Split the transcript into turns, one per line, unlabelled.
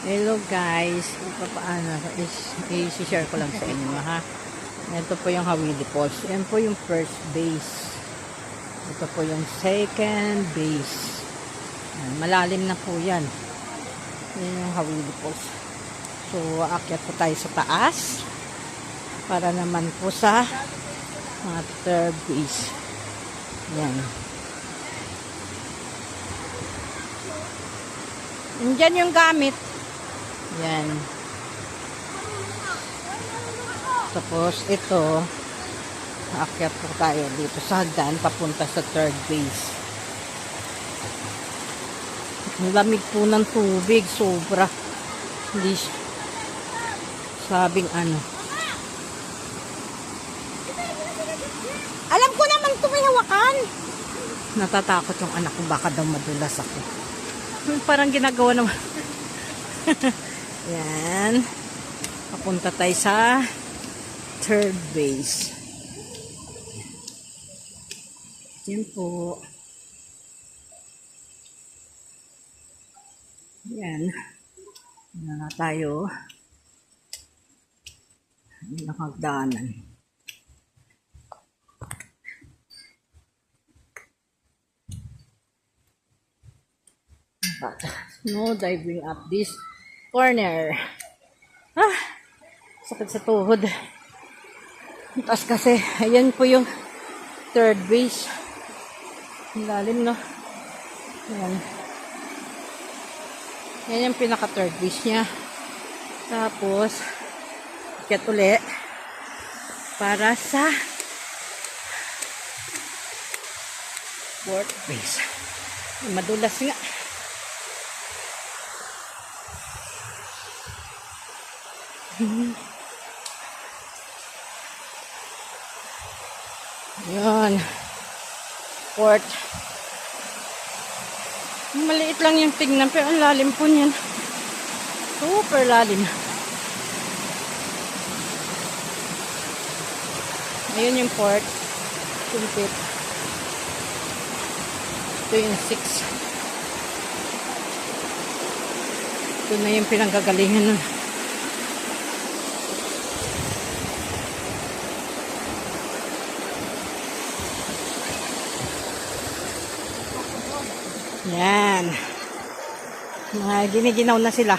Hello guys, paano i-share ko lang sa inyo ha. Ito po yung Hawili Falls. Yan po yung first base. Ito po yung second base. Yan, malalim na po yan. Yan yung Hawili Falls. So aakyat po tayo sa taas para naman po sa third base. Yan. Diyan yung gamit. Yan. Tapos ito, aakyat po tayo dito sa hagdan papunta sa third base. Ang lamig po ng tubig, sobra. Hindi sabing ano. Alam ko naman ito may hawakan. Natatakot yung anak ko, baka daw madulas ako. Parang ginagawa naman. Yan. Papunta tayo sa third base. Yan po. Yan. Yan na tayo. Nakagdaanan. But no diving up this corner. Sakit sa tuhod. Taas kasi. Ayan po yung third base. Ang lalim, no? Ayan. Yan yung pinaka third base niya. Tapos ikat uli para sa fourth base. Madulas nga. Yan. Port. Maliit lang yung tingnan pero ang lalim po niyan. Super lalim. Ayun yung port. Sumpit. Ito yung 6. Ito na yung pinanggagalingan nun. Yan. Mga giniginaw na sila.